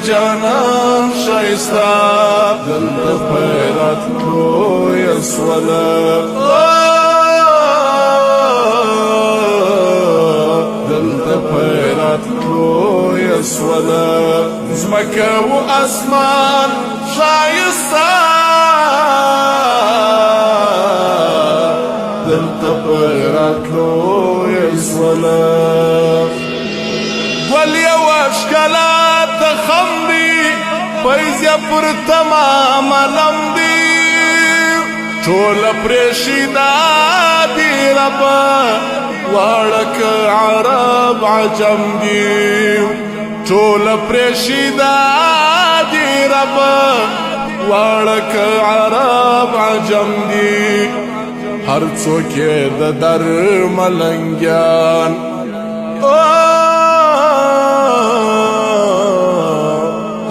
جانان شایستا دلته پیراتلو یسوله دلته پیراتلو یسوله زمکه و اسمان شایستا دلته پیراتلو یسوله گل یو اشکالات تخم دی پیز یا پر تمام علم دی ټول پریشیدا دی ربا وارک عرب عجم دی ټول پریشیدا دی ربا وارک عرب عجم دی هر څوک د در ملنګیان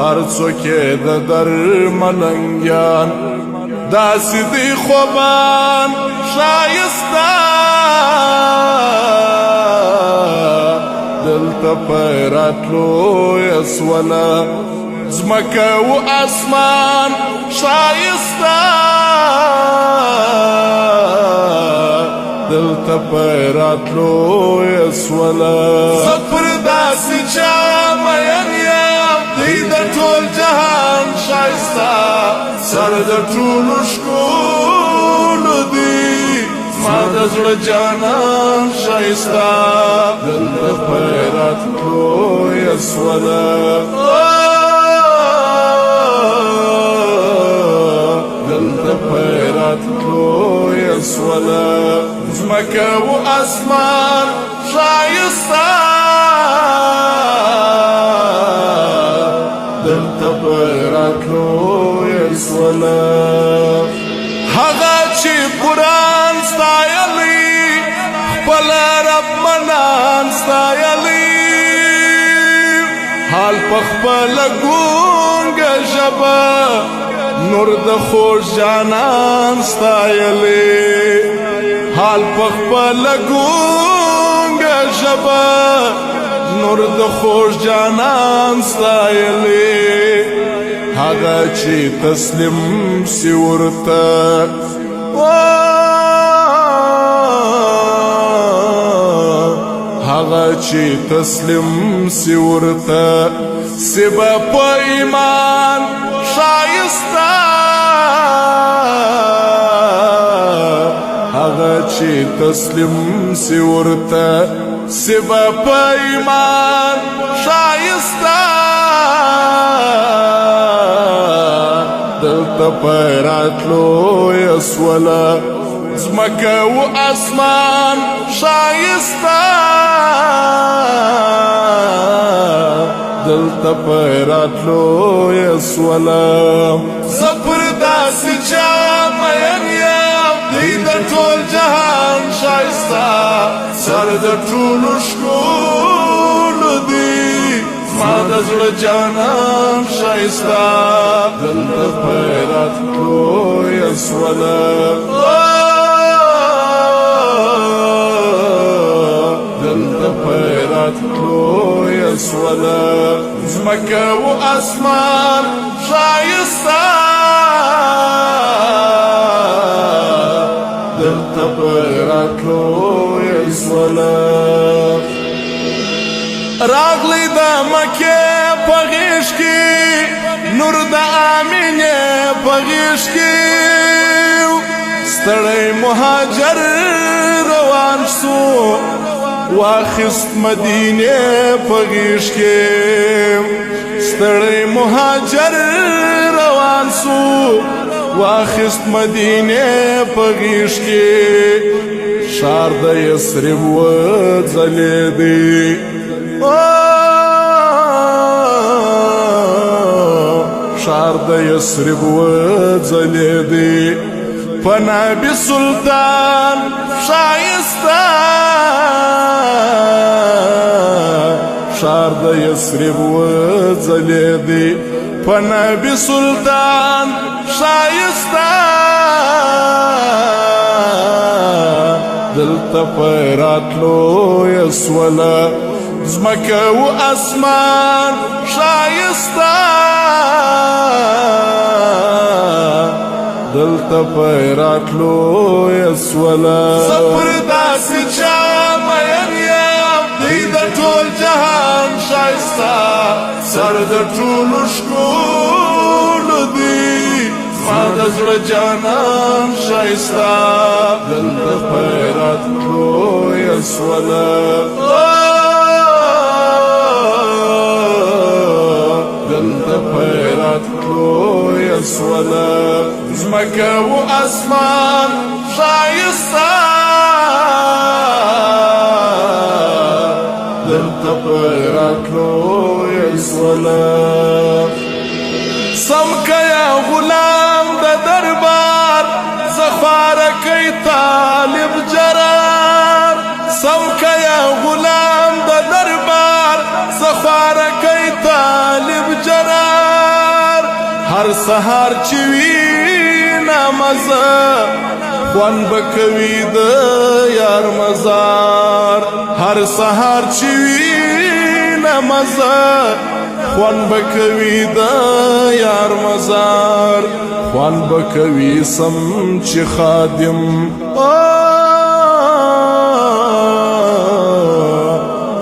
هر څوک د در ملنګیان داسې دی خوبان شایسته دلته پیراتلو یسوله ځمکه و اسمان شایسته دلته پیراتلو یسوله زه پر داسې چا مین یم دی د ټول جهان شایسته سر د ټولو ښکلو دی ما د زړه جانان شایسته دلته پیراتلو یسوله دلته پیراتلو یسوله ځمکه و اسمان شایسته دلته پیراتلو یسوله هغه چې قرآن ستایلی خپل رب منان ستایلی حال په خپله ګونګه ژبه نور د خوږ جانان ستایلی حال په خپله ګونګه ژبه نور د خوږ جانان ستایلی هغه چې تسلیم سی ورته هغه چې تسلیم سی ورته سی به په ایمان شایسته هغه چې تسلیم سی ورته سی به په ایمان شایسته دلته پیراتلو یسوله ځمکه و اسمان شایسته دلته پیراتلو یسوله زه پر داسې چا مین یم دی د ټول جهان شایسته سر د ټولو ښکلو دی ما د زړه جانان شایسته دلته پیراتلو یسوله دلته پیراتلو یسوله ځمکه و اسمان شایسته دلته پیراتلو یسوله راغلی د مکې په غیږ کې نور د آمینې په غیږ کې ستړی مهاجر روان سو واخیست مدینې په غیږ کې ستړی مهاجر روان سو واخیست مدینې په غیږ کې ښار د یثرب وځلېدی ښار د یثرب وځلېدی په نبي سلطان شایسته ښار د یثرب وځلېدی په نبي سلطان شایسته دلته پیراتلو یسوله زمکه و اسمان شایسته دلته پیراتلو یسوله زپر داسې چا مین یم دی د ټول جهان شایسته سر د ټولو ښکلو دی زما د زړه جانان شایسته دلته پیراتلو یسوله دلته پیراتلو یسوله زمکه و اسمان شایسته دلته پیراتلو یسوله سم که یا غلام د دربار زخواره کئی طالب جرار سم که یا غلام د دربار زخواره کئی طالب جرار هر سهار چوی نامزه خوان بکوی د یار مزار هر سهار چوی نامزه خوان بکوی د یار مزار خوان بکوی سم چی خادم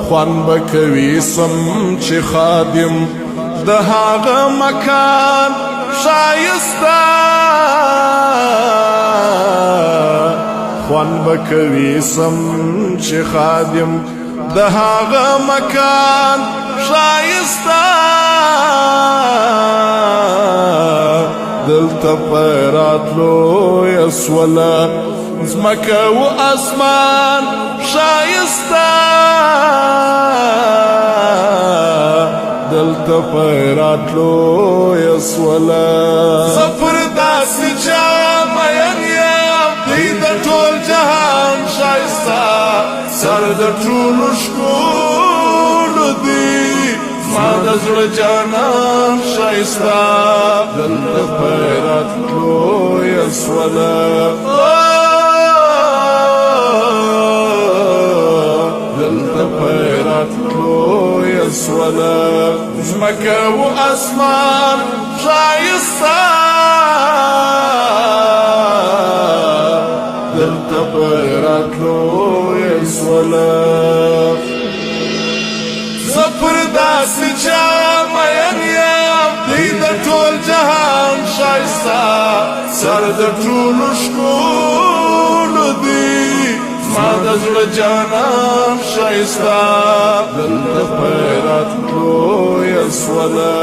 خوان بکوی سم چی خادم د هغه مکان شایسته خوان بکوی سم چی خادم د هغه مکان شایسته دلته پیراتلو یسوله زمکه و اسمان شایسته دلته پیراتلو یسوله زپر داسې چا مین یم دی د ټول جهان شایسته سر د ټولو ښکلو دی زما د زړه جانان شایسته دلته پیراتلو یسوله دلته پیراتلو یسوله زمکه و اسمان شایسته دلته پیراتلو یسوله زپر داسې چا مین یم دی د ټول جهان شایسته سر د ټولو ښکلو دی زما د زړه جانان شایسته دلته پیراتلو یسوله